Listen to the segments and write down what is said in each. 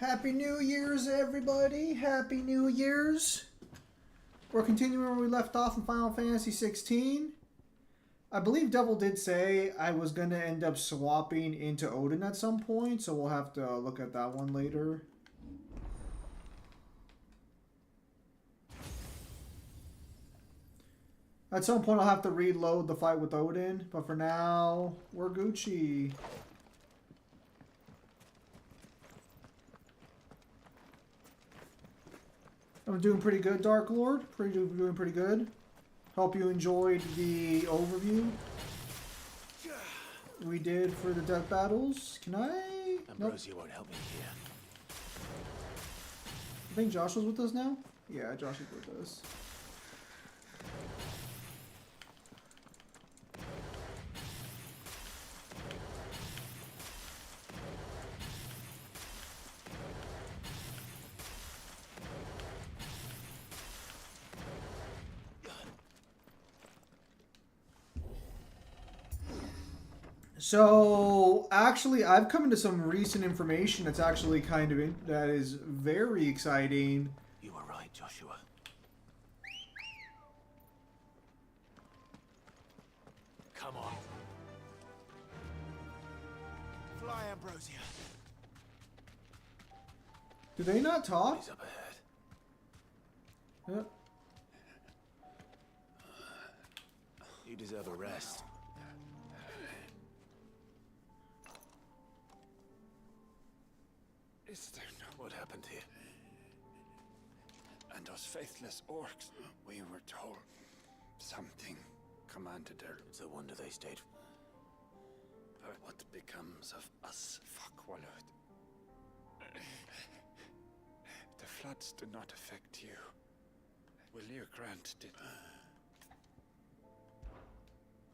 Happy New Year's, everybody. Happy New Year's. We're continuing where we left off in Final Fantasy 16. I believe Devil did say I was going to end up swapping into Odin at some point, so we'll have to look at that one later. At some point, I'll have to reload the fight with Odin, but for now, we're Gucci. I'm doing pretty good, Dark Lord. Doing pretty good. Hope you enjoyed the overview we did for the death battles. Can I? Ambrosia won't help me here. I think Josh was with us now? Yeah, Josh is with us. So, actually, I've come into some recent information that's actually kind of that is very exciting. You were right, Joshua. Come on. Fly, Ambrosia. Do they not talk? He's up ahead. Yep. You deserve a rest. Is there no... What happened here? And those faithless orcs, we were told something commanded her. It's a wonder they stayed. But what becomes of us, Fuckwalut? The floods do not affect you. Will you grant it?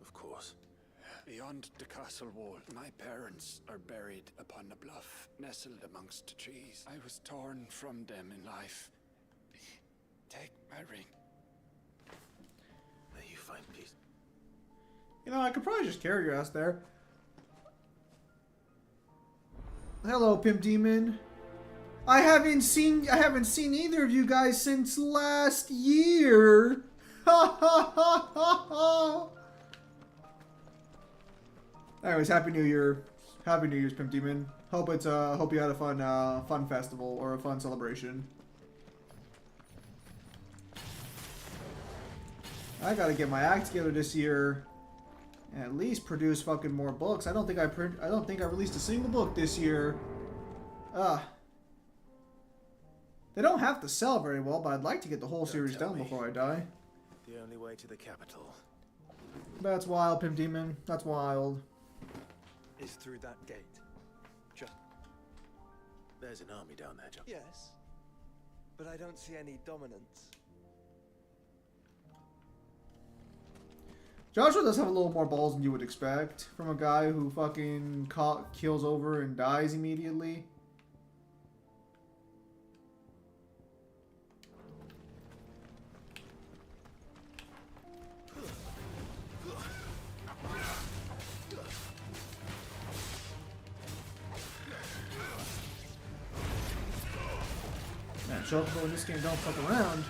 Of course. Beyond the castle wall, my parents are buried upon a bluff, nestled amongst the trees. I was torn from them in life. Take my ring. May you find peace. You know, I could probably just carry your ass there. Hello, Pimp Demon. I haven't seen either of you guys since last year. Ha ha ha ha ha. Anyways, Happy New Year. Happy New Year's, Pimp Demon. Hope you had a fun festival or a fun celebration. I gotta get my act together this year and at least produce fucking more books. I don't think I released a single book this year. They don't have to sell very well, but I'd like to get the whole series done before I die. The only way to the capital. That's wild, Pimp Demon. That's wild. Is through that gate. Just... There's an army down there, John. Yes, but I don't see any dominance. Joshua does have a little more balls than you would expect from a guy who fucking kills over and dies immediately. Man, Chocobo in this game don't fuck around.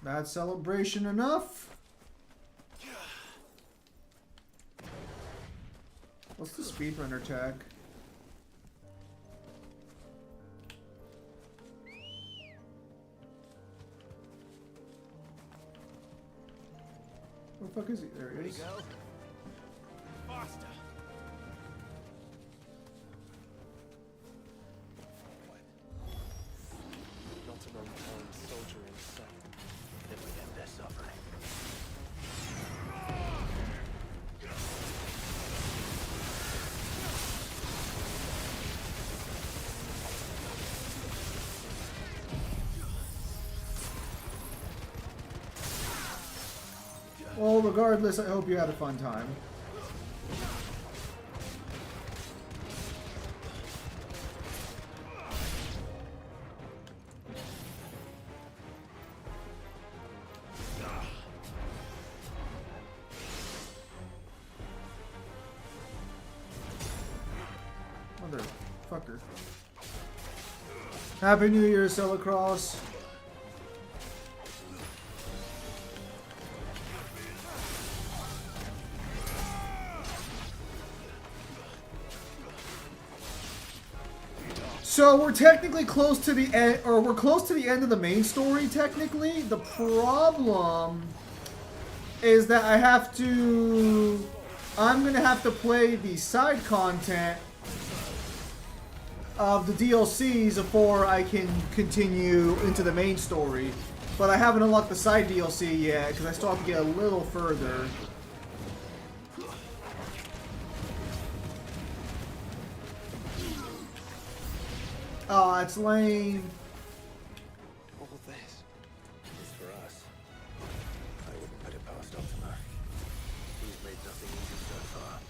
That's celebration enough. What's the speedrunner tag? Where the fuck is he? There he is. Go. Faster. Not an unkind soldier in sight. Never get their suffering. Well, regardless, I hope you had a fun time. Fucker. Happy New Year, Celicross. So we're technically close to the end, or we're close to the end of the main story, technically. The problem is that I'm gonna have to play the side content of the DLCs before I can continue into the main story. But I haven't unlocked the side DLC yet, because I still have to get a little further. Oh, it's lame. All this. It's for us. I wouldn't put it past Optima. He's made nothing easy so far.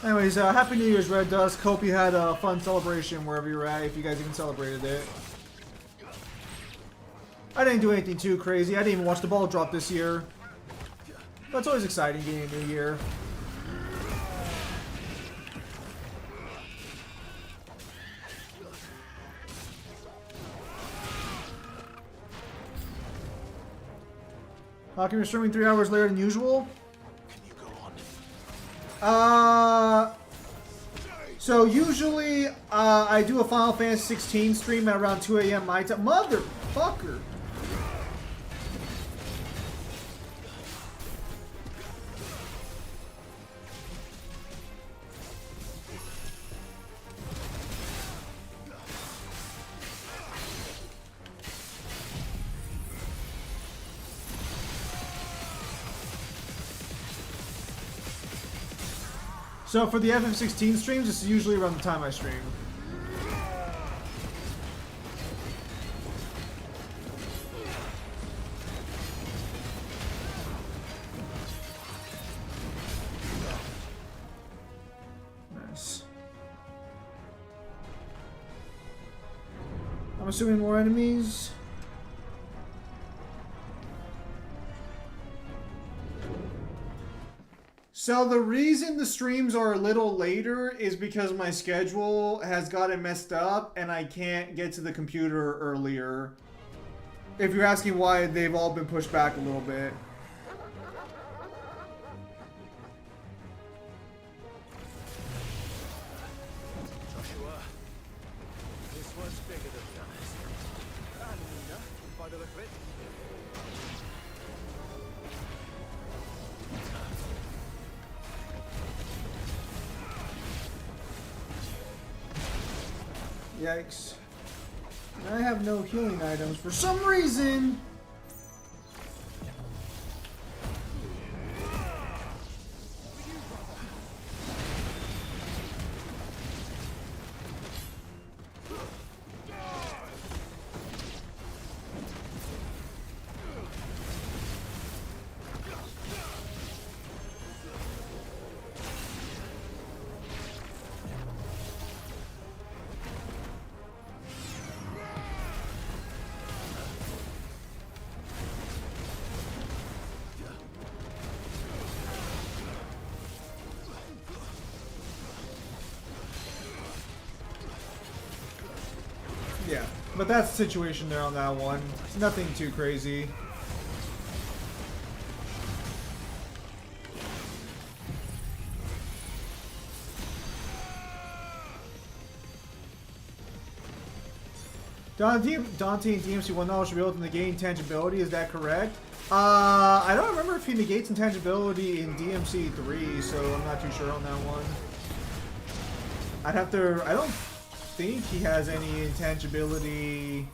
Anyways, Happy New Year's, Red Dusk. Hope you had a fun celebration wherever you're at, if you guys even celebrated it. I didn't do anything too crazy. I didn't even watch the ball drop this year. But it's always exciting getting a new year. How come you're streaming 3 hours later than usual? Can you go on? So usually I do a Final Fantasy 16 stream at around 2 a.m. my time. Motherfucker! So for the FF16 streams, this is usually around the time I stream. Nice. I'm assuming more enemies. So the reason the streams are a little later is because my schedule has gotten messed up and I can't get to the computer earlier. If you're asking why, they've all been pushed back a little bit. Joshua, this one's bigger than the others. And Nina, by the look of it. Yikes. I have no healing items for some reason. Yeah, but that's the situation there on that one. It's nothing too crazy. Dante and DMC 1 should be able to negate intangibility, is that correct? I don't remember if he negates intangibility in DMC 3, so I'm not too sure on that one. I'd have to... I don't think he has any intangibility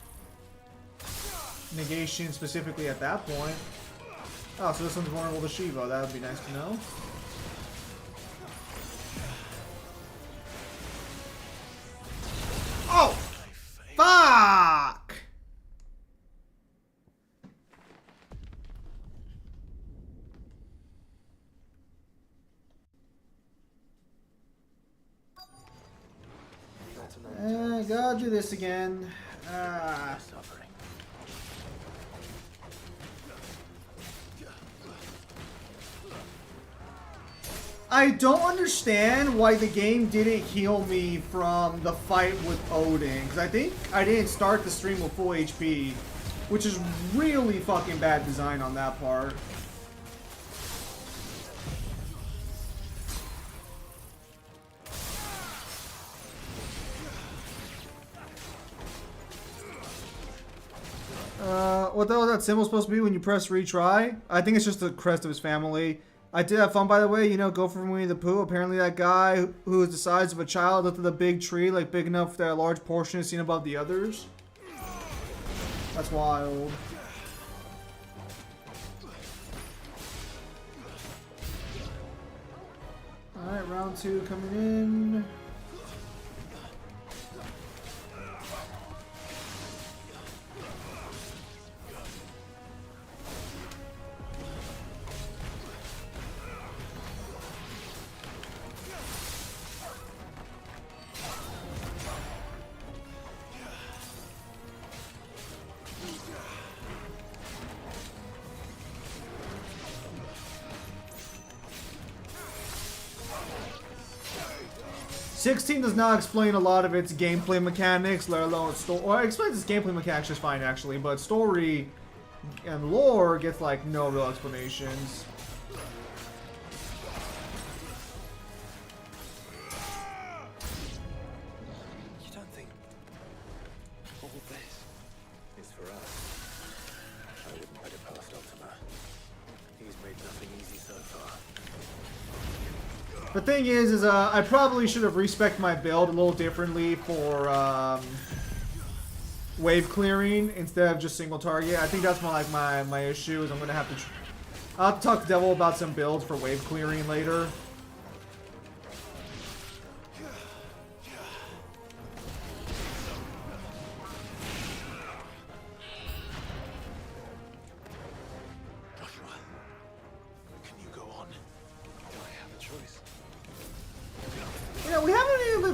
negation specifically at that point. Oh, so this one's vulnerable to Shiva. That would be nice to know. Oh! Fuck! Gotta do this again. Suffering. I don't understand why the game didn't heal me from the fight with Odin. Because I think I didn't start the stream with full HP. Which is really fucking bad design on that part. What the hell is that symbol supposed to be when you press retry? I think it's just the crest of his family. I did have fun, by the way. You know, go for Winnie the Pooh. Apparently that guy who is the size of a child lifted a big tree, like big enough that a large portion is seen above the others. That's wild. Alright, round 2 coming in. FF16 does not explain a lot of its gameplay mechanics, let alone story. Well, it explains its gameplay mechanics just fine, actually, but story and lore gets like no real explanations. You don't think all this is for us? I wouldn't put it past Ultima. He's made nothing easy so far. The thing is I probably should have respec'd my build a little differently for wave clearing instead of just single target. I think that's my issue is I'm gonna have to I'll have to talk to Devil about some builds for wave clearing later.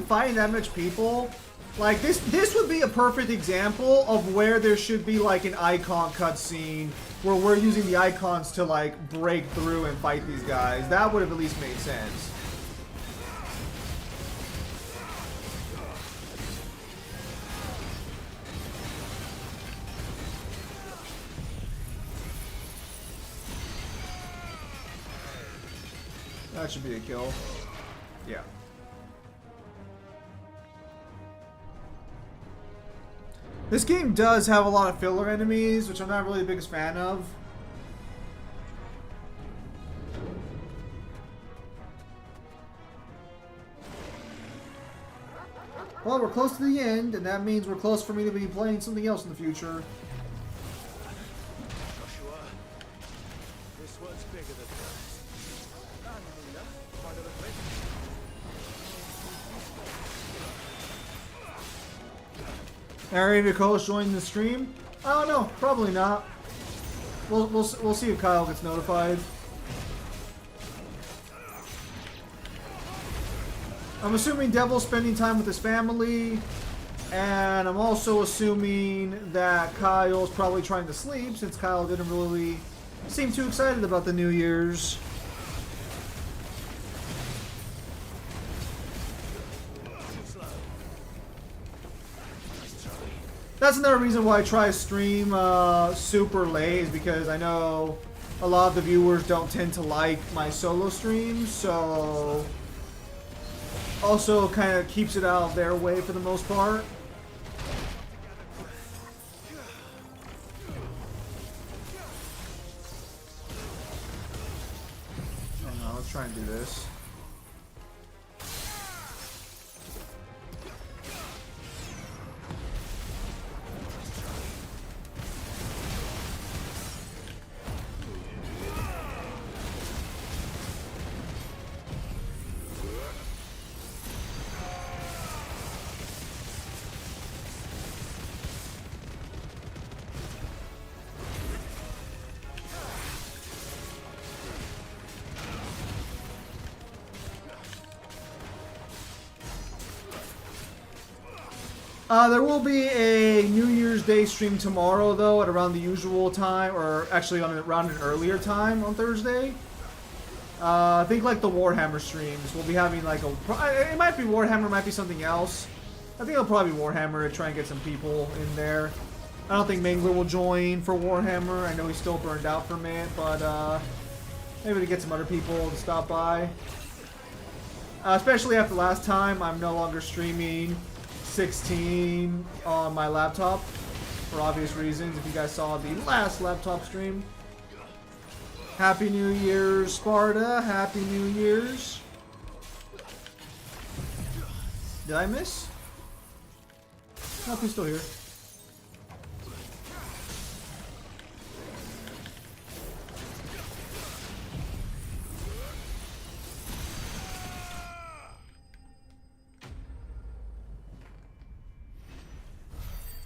Fighting that much people, like this would be a perfect example of where there should be like an icon cutscene where we're using the icons to like break through and fight these guys. That would have at least made sense. That should be a kill. Yeah. This game does have a lot of filler enemies, which I'm not really the biggest fan of. Well, we're close to the end, and that means we're close for me to be playing something else in the future. Joshua, this one's bigger than this. Are Nicole's joining the stream? I don't know. Probably not. We'll see if Kyle gets notified. I'm assuming Devil's spending time with his family, and I'm also assuming that Kyle's probably trying to sleep since Kyle didn't really seem too excited about the New Year's. That's another reason why I try to stream super late, is because I know a lot of the viewers don't tend to like my solo streams, so also kind of keeps it out of their way for the most part. Oh no, let's try and do this. There will be a New Year's Day stream tomorrow, though, at around the usual time, or actually around an earlier time on Thursday. I think like the Warhammer streams. We'll be having like it might be Warhammer, might be something else. I think it'll probably be Warhammer to try and get some people in there. I don't think Mangler will join for Warhammer. I know he's still burned out from it, but maybe to get some other people to stop by. Especially after last time, I'm no longer streaming 16 on my laptop for obvious reasons. If you guys saw the last laptop stream. Happy New Year's, Sparta. Happy New Year's. Did I miss? Nope, he's still here.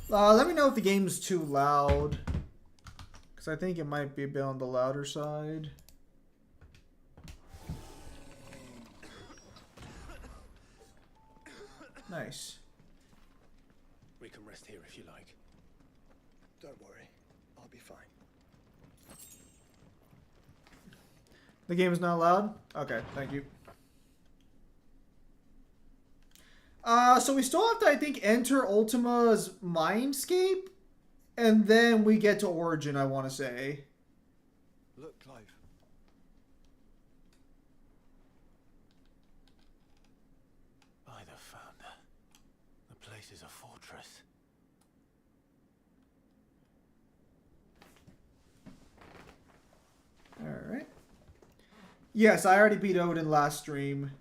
Let me know if the game's too loud. Because I think it might be a bit on the louder side. Nice. We can rest here if you like. Don't worry, I'll be fine. The game is not loud? Okay, thank you. So we still have to, I think, enter Ultima's Mindscape, and then we get to Origin, I want to say. Look, Clive. By the Founder. The place is a fortress. Alright. Yes, I already beat Odin last stream.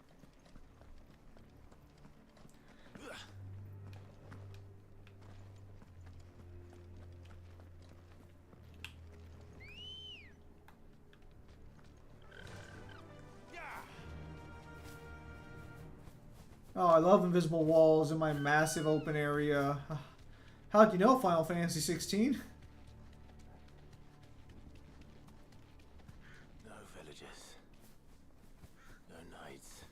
Oh, I love invisible walls in my massive open area. How'd you know Final Fantasy 16? No villagers. No knights.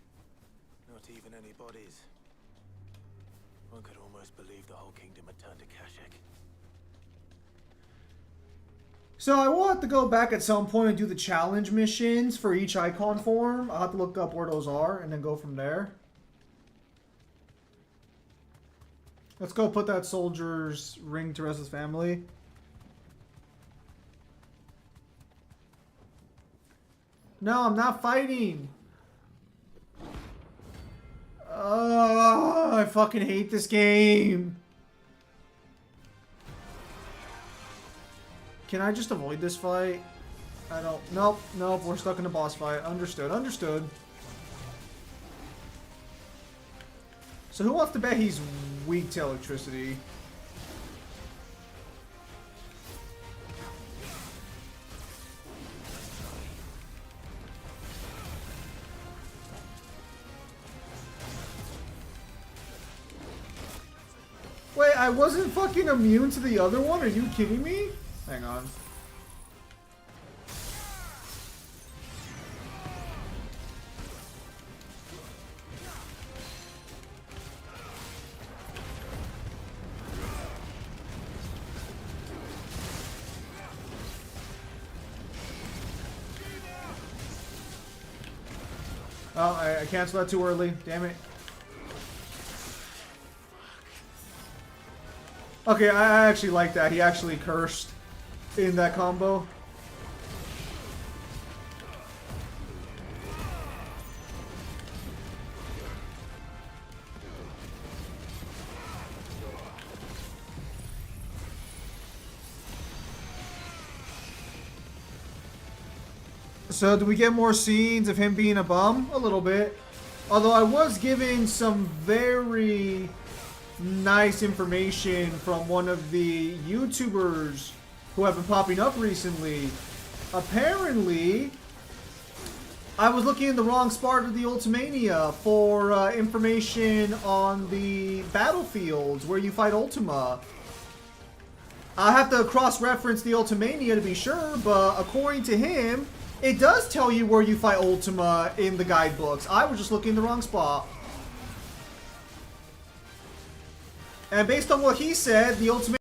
Not even any bodies. One could almost believe the whole kingdom had turned to Kashyyyk. So I will have to go back at some point and do the challenge missions for each icon form. I'll have to look up where those are and then go from there. Let's go put that soldier's ring to Reza's family. No, I'm not fighting. Oh, I fucking hate this game. Can I just avoid this fight? I don't... Nope, nope, we're stuck in a boss fight. Understood, understood. So who wants to bet he's weak to electricity? Wait, I wasn't fucking immune to the other one? Are you kidding me? Hang on. Oh, I canceled that too early. Damn it. Okay, I actually like that. He actually cursed in that combo. So, do we get more scenes of him being a bum? A little bit. Although I was given some very nice information from one of the YouTubers who have been popping up recently. Apparently, I was looking in the wrong part of the Ultimania for information on the battlefields where you fight Ultima. I'll have to cross-reference the Ultimania to be sure, but according to him, it does tell you where you fight Ultima in the guidebooks. I was just looking in the wrong spot. And based on what he said, the Ultimania